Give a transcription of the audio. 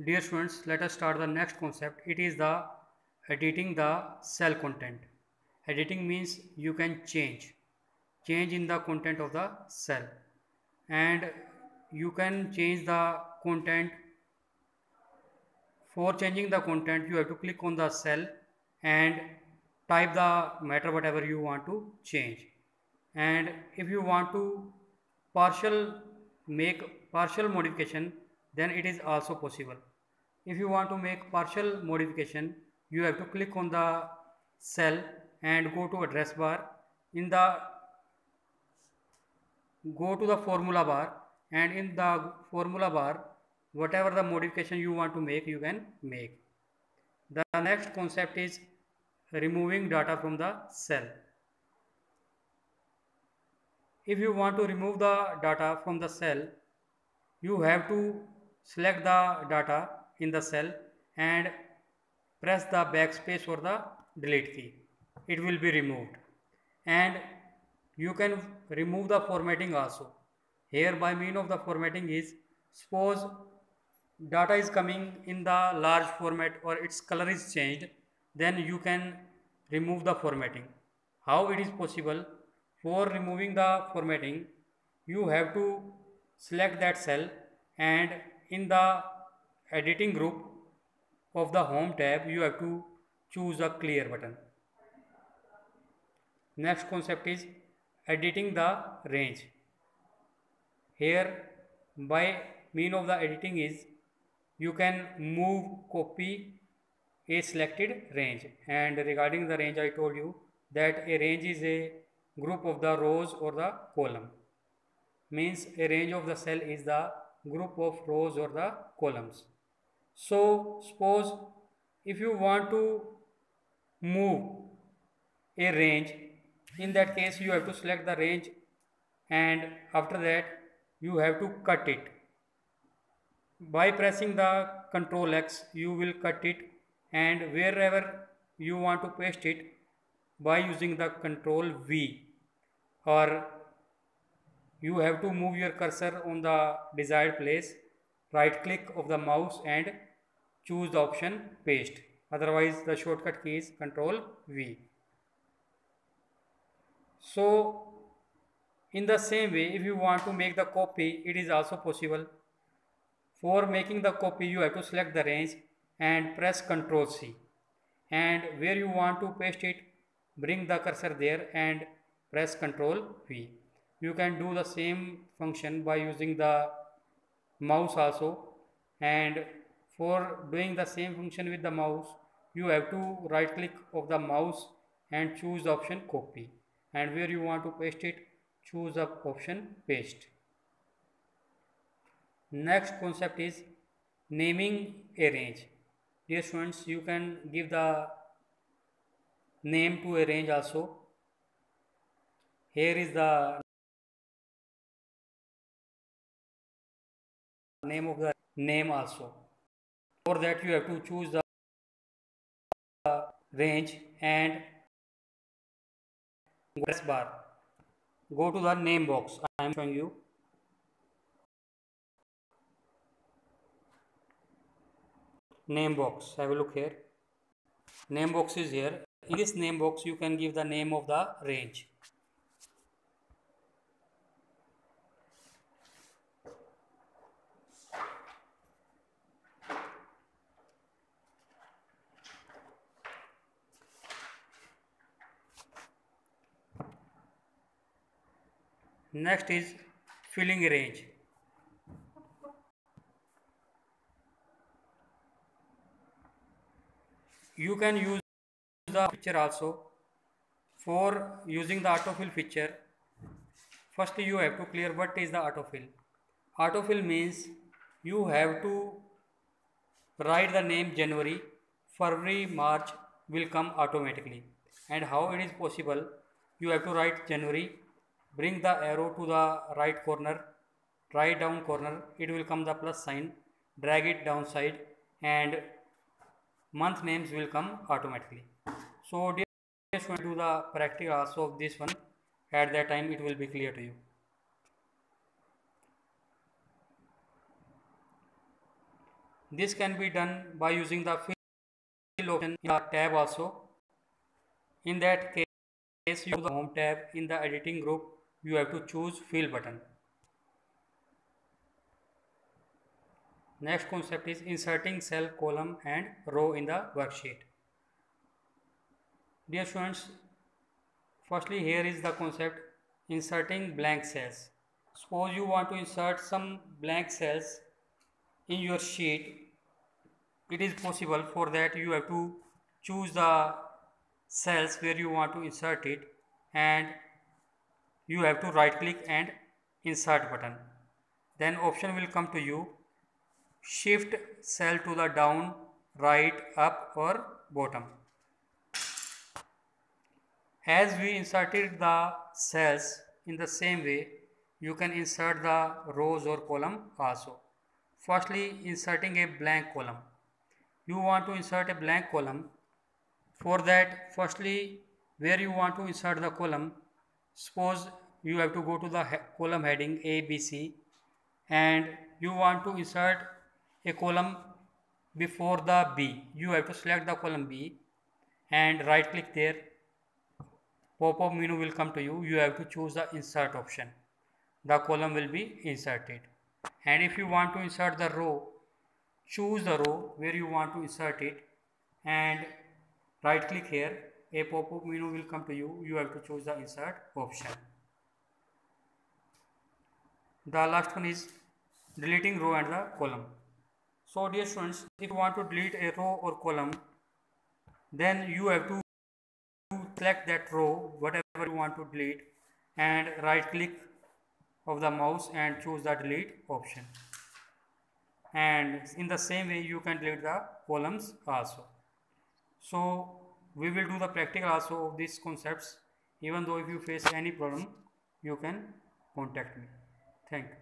Dear students, let us start the next concept. It is the editing the cell content. Editing means you can change in the content of the cell, and you can change the content. For changing the content, you have to click on the cell and type the matter whatever you want to change. And if you want to make partial modification, then it is also possible. If you want to make partial modification, you have to click on the cell and go to address bar. In the go to the formula bar, and in the formula bar, whatever the modification you want to make, you can make. The next concept is removing data from the cell. If you want to remove the data from the cell, you have to select the data in the cell and press the backspace or the delete key. It will be removed. And you can remove the formatting also. Here by mean of the formatting is, suppose data is coming in the large format or its color is changed, then you can remove the formatting. How it is possible? For removing the formatting, you have to select that cell and in the editing group of the home tab, you have to choose a clear button. Next concept is editing the range. Here by mean of the editing is, you can copy a selected range, and regarding the range I told you that a range is a group of the rows or the column. Means a range of the cell is the group of rows or the columns. So suppose if you want to move a range, in that case you have to select the range and after that you have to cut it. By pressing the Ctrl X, you will cut it, and wherever you want to paste it, by using the Ctrl V, or you have to move your cursor on the desired place, right click of the mouse and choose the option paste. Otherwise the shortcut key is Ctrl V. So in the same way, if you want to make the copy, it is also possible. For making the copy, you have to select the range and press Ctrl C, and where you want to paste it, bring the cursor there and press Ctrl V. You can do the same function by using the mouse also, and for doing the same function with the mouse, you have to right click of the mouse and choose the option copy, and where you want to paste it, choose the option paste. Next concept is naming a range. Dear students, you can give the name to a range also. Here is the name of the name also. For that you have to choose the range and address bar. Go to the name box. I am showing you. Name box. Have a look here. Name box is here. In this name box, you can give the name of the range. Next is filling a range. You can use the feature also. For using the autofill feature, first you have to clear what is the autofill. Autofill means you have to write the name January, February, March will come automatically. And how it is possible? You have to write January, bring the arrow to the right corner, right down corner, it will come the plus sign, drag it downside and month names will come automatically. So dear students, do the practical also of this one. At that time it will be clear to you. This can be done by using the fill option in the tab also. In that case, you use the home tab. In the editing group, you have to choose fill button. Next concept is inserting cell, column and row in the worksheet. Dear students, firstly here is the concept inserting blank cells. Suppose you want to insert some blank cells in your sheet. It is possible. For that you have to choose the cells where you want to insert it, and you have to right click and insert button. Then option will come to you, shift cell to the down, right, up or bottom. As we inserted the cells, in the same way you can insert the rows or column also. Firstly, inserting a blank column. You want to insert a blank column. For that, firstly, where you want to insert the column, suppose you have to go to the column heading A, B, C, and you want to insert a column before the B. You have to select the column B and right click there. Pop-up menu will come to you. You have to choose the insert option. The column will be inserted. And if you want to insert the row, choose the row where you want to insert it and right click here. A pop-up menu will come to you. You have to choose the insert option. The last one is deleting row and the column. So dear students, if you want to delete a row or column, then you have to select that row, whatever you want to delete, and right click of the mouse and choose the delete option. And in the same way you can delete the columns also. So we will do the practical also of these concepts. Even though if you face any problem, you can contact me. Thank you.